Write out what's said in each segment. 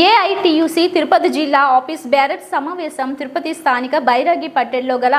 AITUC Tirupati జిల్లా office barrette సమావేశం తిరుపతి స్థానిక బైరాగి పట్టెల్లో గల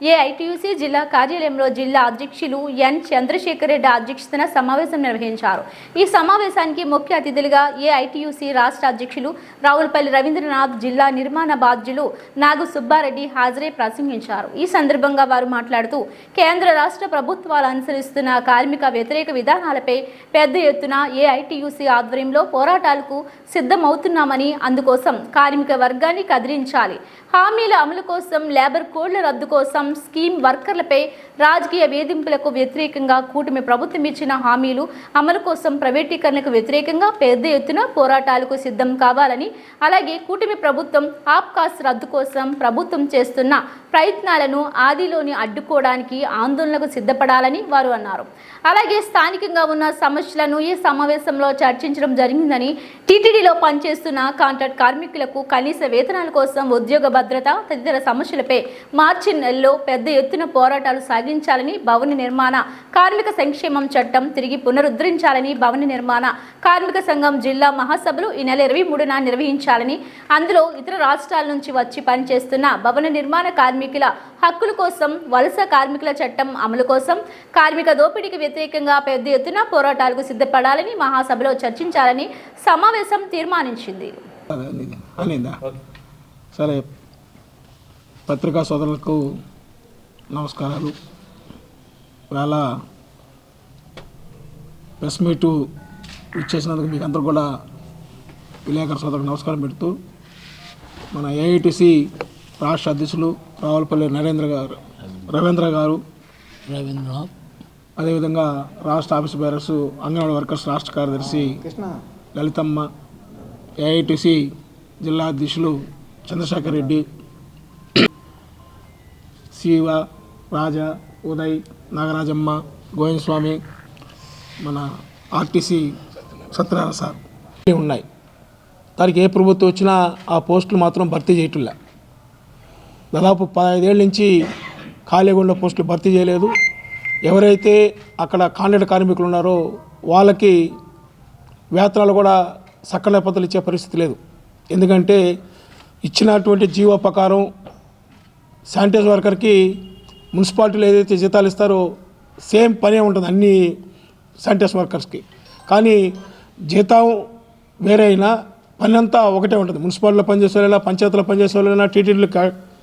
ఏఐటియుసి జిల్లా కార్యాలయంలో జిల్లా అధ్యక్షులు ఎన్ చంద్రశేఖర్ రెడ్డి అధ్యక్షతన సమావేశం నిర్వహించారు. ఈ సమావేశానికి ముఖ్య అతిథులుగా ఏఐటియుసి రాష్ట్ర అధ్యక్షులు రావులపల్లి రవీంద్రనాథ్, జిల్లా నిర్మాణ బాధ్యులు నాగు సుబ్బారెడ్డి హాజరై ప్రసంగించారు. ఈ సందర్భంగా వారు మాట్లాడుతూ కేంద్ర రాష్ట్ర ప్రభుత్వాలు అనుసరిస్తున్న కార్మిక వ్యతిరేక విధానాలపై పెద్ద ఎత్తున ఏఐటియుసి ఆధ్వర్యంలో పోరాటాలకు సిద్ధమవుతున్నామని, అందుకోసం కార్మిక వర్గాన్ని కదిలించాలి, హామీల అమలు కోసం, లేబర్ కోడ్ల రద్దు కోసం, స్కీమ్ వర్కర్లపై రాజకీయ వేధింపులకు వ్యతిరేకంగా కూటమి ప్రభుత్వం ఇచ్చిన హామీలు అమలు కోసం ప్రైవేటీకరణకు వ్యతిరేకంగా పెద్ద ఎత్తున పోరాటాలకు సిద్ధం కావాలని, అలాగే కూటమి ప్రభుత్వం ఆప్కాస్ రద్దు కోసం ప్రభుత్వం చేస్తున్న ప్రయత్నాలను ఆదిలోని అడ్డుకోవడానికి ఆందోళనకు సిద్ధపడాలని వారు అన్నారు. అలాగే స్థానికంగా ఉన్న సమస్యలను ఈ సమావేశంలో చర్చించడం జరిగిందని, టీటీడీలో పనిచేస్తున్న కాంట్రాక్ట్ కార్మికులకు కనీస వేతనాల కోసం, ఉద్యోగ భద్రత తదితర సమస్యలపై మార్చి నెలలో పెద్ద ఎత్తున పోరాటాలు సాగించాలని, భవన నిర్మాణ కార్మిక సంక్షేమం చట్టం తిరిగి పునరుద్ధరించాలని, భవన నిర్మాణ కార్మిక సంఘం జిల్లా మహాసభలు ఈ నెల 23న నిర్వహించాలని, అందులో ఇతర రాష్ట్రాల నుంచి వచ్చి పనిచేస్తున్న భవన నిర్మాణ కార్మికుల హక్కుల కోసం, వలస కార్మికుల చట్టం అమలు కోసం, కార్మిక దోపిడీకి వ్యతిరేకంగా పెద్ద ఎత్తున పోరాటాలకు సిద్ధపడాలని మహాసభలో చర్చించాలని సమావేశం తీర్మానించింది. సరే, పత్రికా సోదరులకు నమస్కారాలు. ఇవాళ ప్రెస్ మీటు ఇచ్చేసినందుకు మీకు అందరూ కూడా విలేకరు సోదరులకు నమస్కారం పెడుతూ, మన ఏఐటిసి రాష్ట్ర అధ్యక్షులు రావులపల్లి రవీంద్ర గారు, అదేవిధంగా రాష్ట్ర ఆఫీస్ బేరర్స్ అంగన్వాడీ వర్కర్స్ రాష్ట్ర కార్యదర్శి లలితమ్మ, ఏఐటిసి జిల్లా అధ్యక్షులు చంద్రశేఖర్ రెడ్డి, శివ, రాజా, ఉదయ్, నాగరాజమ్మ, గోవిందస్వామి, మన ఆర్టీసీ సత్యనారాయణ సార్ ఉన్నాయి. దానికి ఏ ప్రభుత్వం వచ్చినా ఆ పోస్టులు మాత్రం భర్తీ చేయట్లే. దాదాపు 15 ఏళ్ళ నుంచి ఖాళీగా ఉన్న పోస్టులు భర్తీ చేయలేదు. ఎవరైతే అక్కడ కాంట్రాక్ట్ కార్మికులు ఉన్నారో వాళ్ళకి వేతనాలు కూడా సకాల పద్ధతులు ఇచ్చే పరిస్థితి లేదు. ఎందుకంటే ఇచ్చినటువంటి జీవో ప్రకారం శానిటైజ్ వర్కర్కి మున్సిపాలిటీలో ఏదైతే జీతాలు ఇస్తారో సేమ్ పనే ఉంటుంది అన్ని శానిటైజ్ వర్కర్స్కి. కానీ జీతం వేరే అయినా పని అంతా ఒకటే ఉంటుంది. మున్సిపాలిటీలో పనిచేసే వాళ్ళైనా, పంచాయతీలో పనిచేసే వాళ్ళైనా, టీటీడీలో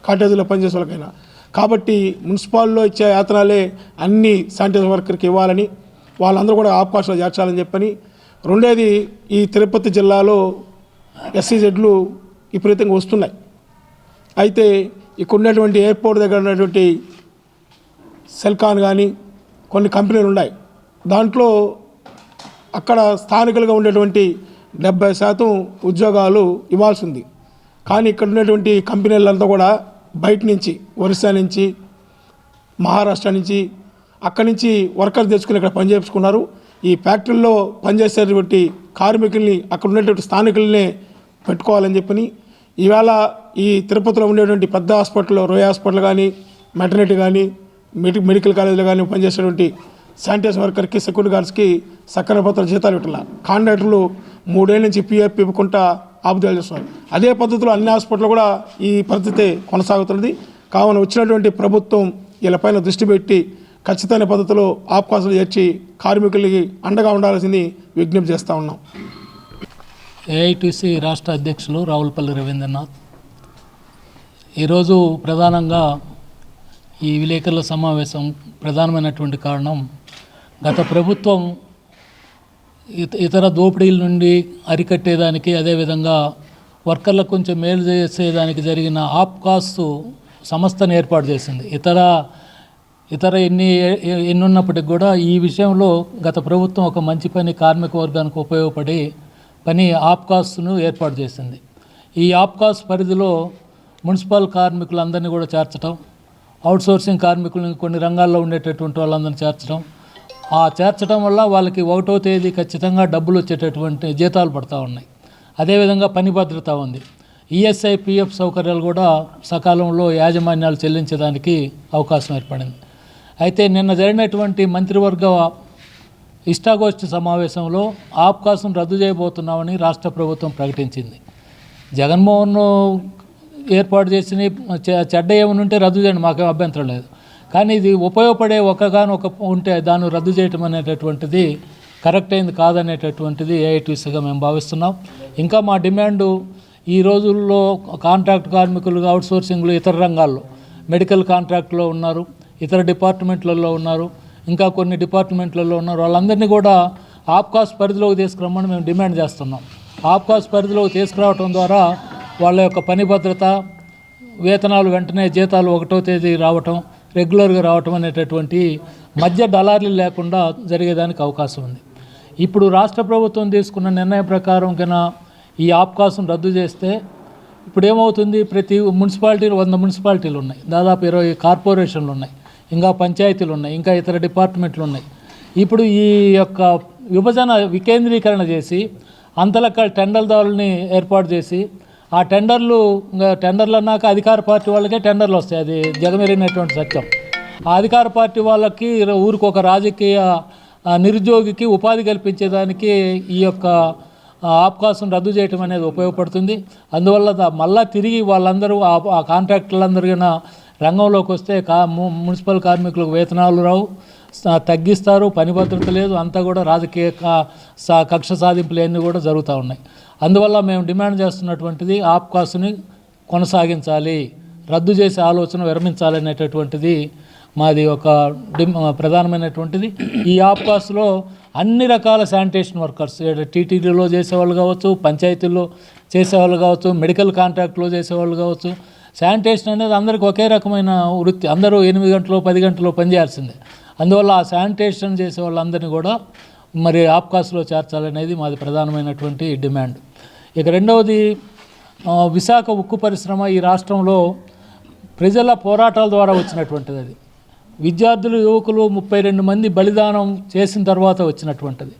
కాటేజీలో పనిచేసే వాళ్ళకైనా. కాబట్టి మున్సిపాలిటీలో ఇచ్చే వేతనాలే అన్ని శానిటైజ్ వర్కర్కి ఇవ్వాలని, వాళ్ళందరూ కూడా ఆప్కాస్ట్లో చేర్చాలని చెప్పని. రెండోది, ఈ తిరుపతి జిల్లాలో ఎస్సీజెడ్లు విపరీతంగా వస్తున్నాయి. అయితే ఇక్కడ ఉన్నటువంటి ఎయిర్పోర్ట్ దగ్గర ఉన్నటువంటి సెల్కాన్ కానీ కొన్ని కంపెనీలు ఉన్నాయి. దాంట్లో అక్కడ స్థానికులుగా ఉండేటువంటి 70% ఉద్యోగాలు ఇవ్వాల్సి ఉంది. కానీ ఇక్కడ ఉన్నటువంటి కంపెనీలంతా కూడా బయట నుంచి, ఒరిస్సా నుంచి, మహారాష్ట్ర నుంచి, అక్కడి నుంచి వర్కర్స్ తెచ్చుకుని ఇక్కడ పనిచేసుకున్నారు. ఈ ఫ్యాక్టరీల్లో పనిచేసేటువంటి కార్మికుల్ని అక్కడ ఉన్నటువంటి స్థానికులనే పెట్టుకోవాలని చెప్పని ఈవేళ ఈ తిరుపతిలో ఉండేటువంటి పెద్ద హాస్పిటల్లో, రోయ్ హాస్పిటల్ కానీ, మెటర్నిటీ కానీ, మెడికల్ కాలేజీలో కానీ పనిచేసేటువంటి శానిటైజ్ వర్కర్కి, సెక్యూరిటీ గార్డ్స్కి సక్కర పత్రాలు జీతాలు ఇట్లా కాంట్రాక్టర్లు 3 ఏళ్ళ నుంచి పిఎఫ్ ఇవ్వకుండా ఆపుదలు చేస్తున్నారు. అదే పద్ధతిలో అన్ని హాస్పిటల్లో కూడా ఈ పరిస్థితి కొనసాగుతున్నది. కావున వచ్చినటువంటి ప్రభుత్వం వీళ్ళపైన దృష్టి పెట్టి ఖచ్చితమైన పద్ధతిలో ఆప్కాసులు చేర్చి కార్మికులకి అండగా ఉండాల్సింది విజ్ఞప్తి చేస్తూ ఉన్నాం. ఏఐటిసి రాష్ట్ర అధ్యక్షులు రావులపల్లి రవీంద్రనాథ్. ఈరోజు ప్రధానంగా ఈ విలేకరుల సమావేశం ప్రధానమైనటువంటి కారణం, గత ప్రభుత్వం ఇతర దోపిడీల నుండి అరికట్టేదానికి, అదేవిధంగా వర్కర్లకు కొంచెం మేలు చేసేదానికి జరిగిన ఆప్కాస్ సంస్థను ఏర్పాటు చేసింది. ఇతర ఎన్నున్నప్పటికి కూడా ఈ విషయంలో గత ప్రభుత్వం ఒక మంచి పని, కార్మిక వర్గానికి ఉపయోగపడే పని ఆప్కాస్ను ఏర్పాటు చేసింది. ఈ ఆప్కాస్ పరిధిలో మున్సిపల్ కార్మికులందరినీ కూడా చేర్చడం, అవుట్సోర్సింగ్ కార్మికులను కొన్ని రంగాల్లో ఉండేటటువంటి వాళ్ళందరినీ చేర్చడం వల్ల వాళ్ళకి 1వ తేదీ ఖచ్చితంగా డబ్బులు వచ్చేటటువంటి జీతాలు పడతా ఉన్నాయి. అదేవిధంగా పని భద్రత ఉంది. ఈఎస్ఐ, పిఎఫ్ సౌకర్యాలు కూడా సకాలంలో యాజమాన్యాలు చెల్లించడానికి అవకాశం ఏర్పడింది. అయితే నిన్న జరిగినటువంటి మంత్రివర్గ ఇష్టాగోష్ఠి సమావేశంలో ఆప్కాస్ను రద్దు చేయబోతున్నామని రాష్ట్ర ప్రభుత్వం ప్రకటించింది. జగన్మోహన్ ఏర్పాటు చేసిన చెడ్డ ఏమైనా ఉంటే రద్దు చేయండి, మాకేం అభ్యంతరం లేదు. కానీ ఇది ఉపయోగపడే ఒకగానొక ఉంటే దాన్ని రద్దు చేయటం అనేటటువంటిది కరెక్ట్ అయింది కాదనేటటువంటిది ఏఐటీసీగా మేము భావిస్తున్నాం. ఇంకా మా డిమాండు ఈ రోజుల్లో కాంట్రాక్ట్ కార్మికులు, అవుట్సోర్సింగ్లు, ఇతర రంగాల్లో మెడికల్ కాంట్రాక్ట్లో ఉన్నారు, ఇతర డిపార్ట్మెంట్లలో ఉన్నారు, ఇంకా కొన్ని డిపార్ట్మెంట్లలో ఉన్నారు. వాళ్ళందరినీ కూడా ఆప్కాస్ పరిధిలోకి తీసుకురమ్మని మేము డిమాండ్ చేస్తున్నాం. ఆప్కాస్ పరిధిలోకి తీసుకురావడం ద్వారా వాళ్ళ యొక్క పని భద్రత, వేతనాలు వెంటనే జీతాలు 1వ తేదీ రావటం, రెగ్యులర్గా రావటం అనేటటువంటి మధ్య దళారీలు లేకుండా జరిగేదానికి అవకాశం ఉంది. ఇప్పుడు రాష్ట్ర ప్రభుత్వం తీసుకున్న నిర్ణయం ప్రకారం కన్నా ఈ ఆప్కాస్ను రద్దు చేస్తే ఇప్పుడు ఏమవుతుంది, ప్రతి మున్సిపాలిటీలు 100 మున్సిపాలిటీలు ఉన్నాయి, దాదాపు 20 కార్పొరేషన్లు ఉన్నాయి, ఇంకా పంచాయతీలు ఉన్నాయి, ఇంకా ఇతర డిపార్ట్మెంట్లు ఉన్నాయి. ఇప్పుడు ఈ యొక్క విభజన వికేంద్రీకరణ చేసి అంతలక్క టెండర్దారుల్ని ఏర్పాటు చేసి ఆ టెండర్లు అన్నాక అధికార పార్టీ వాళ్ళకే టెండర్లు వస్తాయి, అది జగమెరిగినటువంటి సత్యం. ఆ అధికార పార్టీ వాళ్ళకి ఊరికి ఒక రాజకీయ నిరుద్యోగికి ఉపాధి కల్పించేదానికి ఈ యొక్క ఆప్కాస్ను రద్దు చేయటం అనేది ఉపయోగపడుతుంది. అందువల్ల మళ్ళా తిరిగి వాళ్ళందరూ ఆ కాంట్రాక్టర్లందరూ రంగంలోకి వస్తే మున్సిపల్ కార్మికులకు వేతనాలు రావు, తగ్గిస్తారు, పని భద్రత లేదు, అంతా కూడా రాజకీయ కక్ష సాధింపులు అన్నీ కూడా జరుగుతూ ఉన్నాయి. అందువల్ల మేము డిమాండ్ చేస్తున్నటువంటిది ఆప్కాస్ని కొనసాగించాలి, రద్దు చేసే ఆలోచన విరమించాలనేటటువంటిది మాది ఒక ప్రధానమైనటువంటిది. ఈ ఆప్కాస్లో అన్ని రకాల శానిటేషన్ వర్కర్స్, టీటీడీలో చేసేవాళ్ళు కావచ్చు, పంచాయతీల్లో చేసేవాళ్ళు కావచ్చు, మెడికల్ కాంట్రాక్ట్లో చేసేవాళ్ళు కావచ్చు, శానిటేషన్ అనేది అందరికీ ఒకే రకమైన వృత్తి, అందరూ 8 గంటలు 10 గంటలు పనిచేయాల్సిందే. అందువల్ల ఆ శానిటేషన్ చేసే వాళ్ళందరినీ కూడా మరి ఆప్కాస్లో చేర్చాలనేది మాది ప్రధానమైనటువంటి డిమాండ్. ఇక రెండవది, విశాఖ ఉక్కు పరిశ్రమ ఈ రాష్ట్రంలో ప్రజల పోరాటాల ద్వారా వచ్చినటువంటిది. అది విద్యార్థులు, యువకులు 32 మంది బలిదానం చేసిన తర్వాత వచ్చినటువంటిది.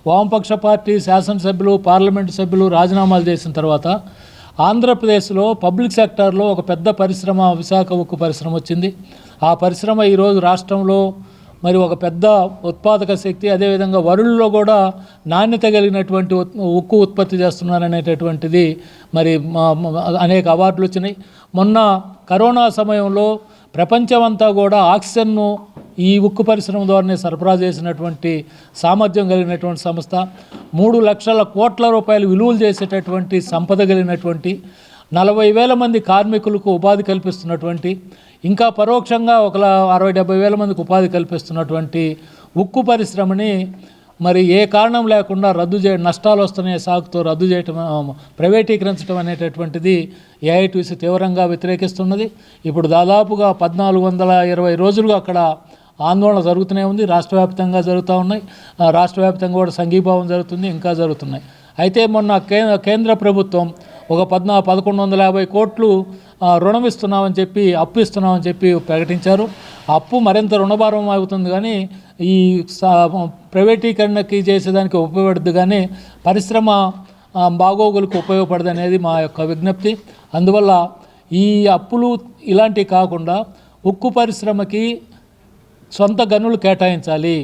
వామపక్ష పార్టీ శాసనసభ్యులు, పార్లమెంటు సభ్యులు రాజీనామాలు చేసిన తర్వాత ఆంధ్రప్రదేశ్లో పబ్లిక్ సెక్టార్లో ఒక పెద్ద పరిశ్రమ, విశాఖ ఉక్కు పరిశ్రమ వచ్చింది. ఆ పరిశ్రమ ఈరోజు రాష్ట్రంలో మరి ఒక పెద్ద ఉత్పాదక శక్తి, అదేవిధంగా వరుణుల్లో కూడా నాణ్యత కలిగినటువంటి ఉక్కు ఉత్పత్తి చేస్తున్నారనేటటువంటిది మరి అనేక అవార్డులు వచ్చినాయి. మొన్న కరోనా సమయంలో ప్రపంచమంతా కూడా ఆక్సిజన్ను ఈ ఉక్కు పరిశ్రమ ద్వారానే సరఫరా చేసినటువంటి సామర్థ్యం కలిగినటువంటి సంస్థ, 3 లక్షల కోట్ల రూపాయలు విలువలు చేసేటటువంటి సంపద కలిగినటువంటి 40,000 మంది కార్మికులకు ఉపాధి కల్పిస్తున్నటువంటి, ఇంకా పరోక్షంగా 60-70 వేల మందికి ఉపాధి కల్పిస్తున్నటువంటి ఉక్కు పరిశ్రమని మరి ఏ కారణం లేకుండా నష్టాలు వస్తున్నాయి సాగుతో రద్దు చేయటం, ప్రైవేటీకరించడం అనేటటువంటిది ఏఐటీసీ తీవ్రంగా వ్యతిరేకిస్తున్నది. ఇప్పుడు దాదాపుగా 1420 రోజులుగా అక్కడ ఆందోళన జరుగుతూనే ఉంది, రాష్ట్ర వ్యాప్తంగా జరుగుతూ ఉన్నాయి, రాష్ట్ర వ్యాప్తంగా కూడా సంఘీభావం జరుగుతుంది, ఇంకా జరుగుతున్నాయి. అయితే మొన్న కేంద్ర ప్రభుత్వం ఒక 1150 కోట్లు రుణం ఇస్తున్నామని చెప్పి, అప్పు ఇస్తున్నామని చెప్పి ప్రకటించారు. అప్పు మరింత రుణభారం అవుతుంది, కానీ ఈ ప్రైవేటీకరణకి చేసేదానికి ఉపయోగపడదు, కానీ పరిశ్రమ బాగోగులకు ఉపయోగపడదు అనేది మా యొక్క విజ్ఞప్తి. అందువల్ల ఈ అప్పులు ఇలాంటివి కాకుండా ఉక్కు పరిశ్రమకి సొంత గనులు కేటాయించాలి.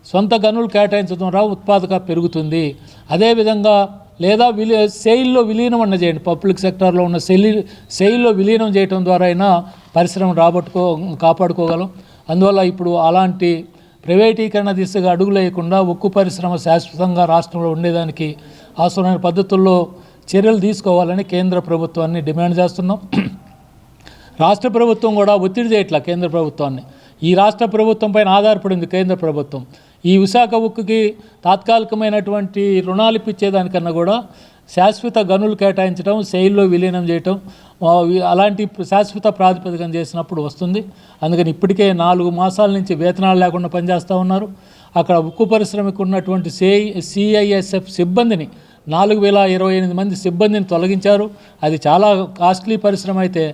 సొంత గనులు కేటాయించడం ద్వారా ఉత్పాదక పెరుగుతుంది. అదేవిధంగా లేదా సెయిల్లో విలీనం అన్న చేయండి, పబ్లిక్ సెక్టార్లో ఉన్న సెయిల్లో విలీనం చేయడం ద్వారా అయినా పరిశ్రమ కాపాడుకోగలం. అందువల్ల ఇప్పుడు అలాంటి ప్రైవేటీకరణ దిశగా అడుగులు వేయకుండా ఉక్కు పరిశ్రమ శాశ్వతంగా రాష్ట్రంలో ఉండేదానికి అవసరమైన పద్ధతుల్లో చర్యలు తీసుకోవాలని కేంద్ర ప్రభుత్వాన్ని డిమాండ్ చేస్తున్నాం. రాష్ట్ర ప్రభుత్వం కూడా ఒత్తిడి చేయట్లా కేంద్ర ప్రభుత్వాన్ని. ఈ రాష్ట్ర ప్రభుత్వం పైన ఆధారపడింది కేంద్ర ప్రభుత్వం. ఈ విశాఖ ఉక్కుకి తాత్కాలికమైనటువంటి రుణాలు ఇప్పించేదానికన్నా కూడా శాశ్వత గనులు కేటాయించడం, సెయిల్లో విలీనం చేయటం, అలాంటి శాశ్వత ప్రాతిపదికన చేసినప్పుడు వస్తుంది. అందుకని ఇప్పటికే 4 మాసాల నుంచి వేతనాలు లేకుండా పనిచేస్తూ ఉన్నారు. అక్కడ ఉక్కు పరిశ్రమకు ఉన్నటువంటి CISF సిబ్బందిని 4028 మంది సిబ్బందిని తొలగించారు. అది చాలా కాస్ట్లీ పరిశ్రమ. అయితే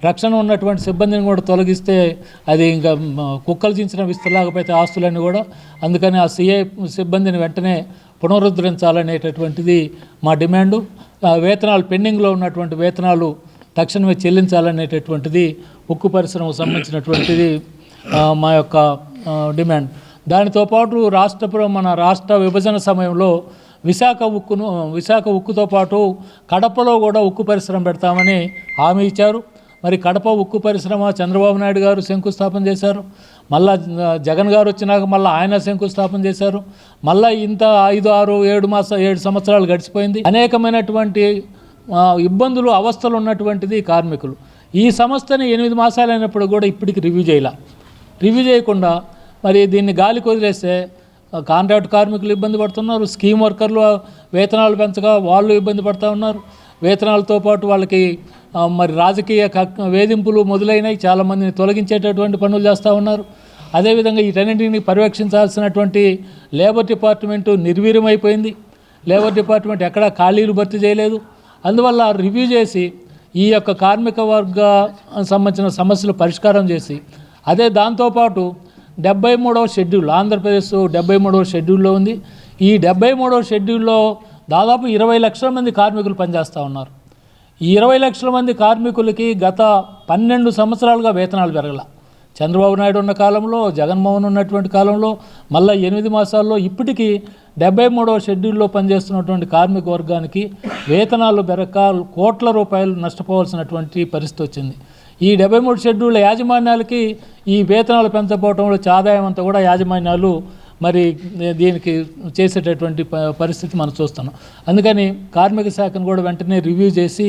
రక్షణ ఉన్నటువంటి సిబ్బందిని కూడా తొలగిస్తే అది ఇంకా కుక్కలు చించిన విస్తరలేకపోతే ఆస్తులన్నీ కూడా. అందుకని ఆ సిబ్బందిని వెంటనే పునరుద్ధరించాలనేటటువంటిది మా డిమాండు. వేతనాలు పెండింగ్లో ఉన్నటువంటి వేతనాలు తక్షణమే చెల్లించాలనేటటువంటిది ఉక్కు పరిశ్రమకు సంబంధించినటువంటిది మా యొక్క డిమాండ్. దానితో పాటు మన రాష్ట్ర విభజన సమయంలో విశాఖ ఉక్కుతో పాటు కడపలో కూడా ఉక్కు పరిశ్రమ పెడతామని హామీ ఇచ్చారు. మరి కడప ఉక్కు పరిశ్రమ చంద్రబాబు నాయుడు గారు శంకుస్థాపన చేశారు. మళ్ళా జగన్ గారు వచ్చినాక మళ్ళీ ఆయన శంకుస్థాపన చేశారు. మళ్ళీ ఇంత 7 సంవత్సరాలు గడిచిపోయింది. అనేకమైనటువంటి ఇబ్బందులు అవస్థలు ఉన్నటువంటిది కార్మికులు. ఈ సంస్థని 8 మాసాలు అయినప్పుడు కూడా ఇప్పటికి రివ్యూ చేయకుండా మరి దీన్ని గాలికి వదిలేస్తే కాంట్రాక్ట్ కార్మికులు ఇబ్బంది పడుతున్నారు. స్కీమ్ వర్కర్లు వేతనాలు పెంచగా వాళ్ళు ఇబ్బంది పడుతూ ఉన్నారు. వేతనాలతో పాటు వాళ్ళకి మరి రాజకీయ వేధింపులు మొదలైనవి. చాలామందిని తొలగించేటటువంటి పనులు చేస్తూ ఉన్నారు. అదేవిధంగా వీటన్నింటినీ పర్యవేక్షించాల్సినటువంటి లేబర్ డిపార్ట్మెంటు నిర్వీర్యమైపోయింది. లేబర్ డిపార్ట్మెంట్ ఎక్కడా ఖాళీలు భర్తీ చేయలేదు. అందువల్ల రివ్యూ చేసి ఈ యొక్క కార్మిక వర్గ సంబంధించిన సమస్యలు పరిష్కారం చేసి అదే దాంతోపాటు 73వ షెడ్యూల్ ఆంధ్రప్రదేశ్ 73వ షెడ్యూల్లో ఉంది. ఈ 73వ షెడ్యూల్లో దాదాపు 20 లక్షల మంది కార్మికులు పనిచేస్తూ ఉన్నారు. ఈ 20 లక్షల మంది కార్మికులకి గత 12 సంవత్సరాలుగా వేతనాలు పెరగల. చంద్రబాబు నాయుడు ఉన్న కాలంలో, జగన్మోహన్ ఉన్నటువంటి కాలంలో, మళ్ళీ 8 మాసాల్లో ఇప్పటికీ 73వ షెడ్యూల్లో పనిచేస్తున్నటువంటి కార్మిక వర్గానికి వేతనాలు పెరగక కోట్ల రూపాయలు నష్టపోవాల్సినటువంటి పరిస్థితి వచ్చింది. ఈ 73 షెడ్యూళ్ళ యాజమాన్యాలకి ఈ వేతనాలు పెంచకపోవడంలో ఆదాయం అంతా కూడా యాజమాన్యాలు మరి దీనికి చేసేటటువంటి పరిస్థితి మనం చూస్తున్నాం. అందుకని కార్మిక శాఖను కూడా వెంటనే రివ్యూ చేసి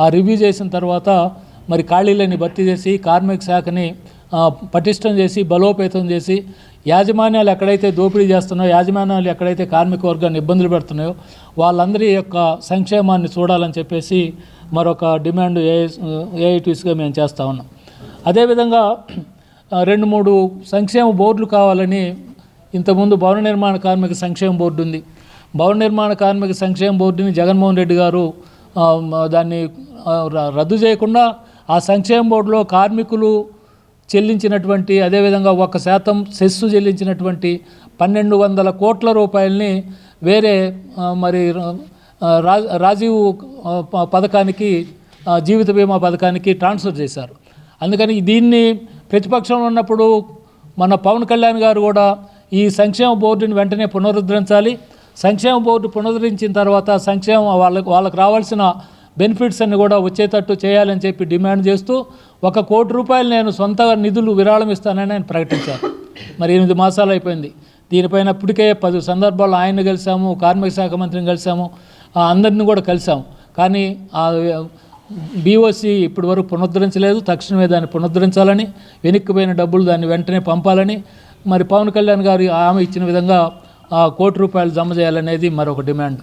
ఆ రివ్యూ చేసిన తర్వాత మరి ఖాళీలని భర్తీ చేసి కార్మిక శాఖని పటిష్టం చేసి బలోపేతం చేసి యాజమాన్యాలు ఎక్కడైతే దోపిడీ చేస్తున్నాయో, యాజమాన్యాలు ఎక్కడైతే కార్మిక వర్గాన్ని ఇబ్బందులు పెడుతున్నాయో వాళ్ళందరి యొక్క సంక్షేమాన్ని చూడాలని చెప్పేసి మరొక డిమాండ్ ఏఐటీసీగా మేము చేస్తూ ఉన్నాం. అదేవిధంగా 2-3 సంక్షేమ బోర్డులు కావాలని ఇంతకుముందు భవన నిర్మాణ కార్మిక సంక్షేమ బోర్డు ఉంది. భవన నిర్మాణ కార్మిక సంక్షేమ బోర్డుని జగన్మోహన్ రెడ్డి గారు దాన్ని రద్దు చేయకుండా ఆ సంక్షేమ బోర్డులో కార్మికులు చెల్లించినటువంటి అదేవిధంగా 1% సెస్సు చెల్లించినటువంటి 1200 కోట్ల రూపాయలని వేరే మరి రాజీవ్ పథకానికి జీవిత బీమా పథకానికి ట్రాన్స్ఫర్ చేశారు. అందుకని దీన్ని ప్రతిపక్షంలో ఉన్నప్పుడు మన పవన్ కళ్యాణ్ గారు కూడా ఈ సంక్షేమ బోర్డుని వెంటనే పునరుద్ధరించాలి. సంక్షేమ బోర్డు పునరుద్ధరించిన తర్వాత వాళ్ళకు రావాల్సిన బెనిఫిట్స్ అన్ని కూడా వచ్చేటట్టు చేయాలని చెప్పి డిమాండ్ చేస్తూ 1 కోటి రూపాయలు నేను సొంత నిధులు విరాళం ఇస్తానని ఆయన ప్రకటించారు. మరి 8 మాసాలు అయిపోయింది. దీనిపైన ఇప్పటికే 10 సందర్భాల్లో ఆయన్ని కలిసాము, కార్మిక శాఖ మంత్రిని కలిసాము, అందరిని కూడా కలిసాము. కానీ బీఓసీ ఇప్పటి వరకు పునరుద్ధరించలేదు. తక్షణమే దాన్ని పునరుద్ధరించాలని, వెనక్కిపోయిన డబ్బులు దాన్ని వెంటనే పంపాలని మరి పవన్ కళ్యాణ్ గారు హామీ ఇచ్చిన విధంగా 1 కోటి రూపాయలు జమ చేయాలనేది మరొక డిమాండ్.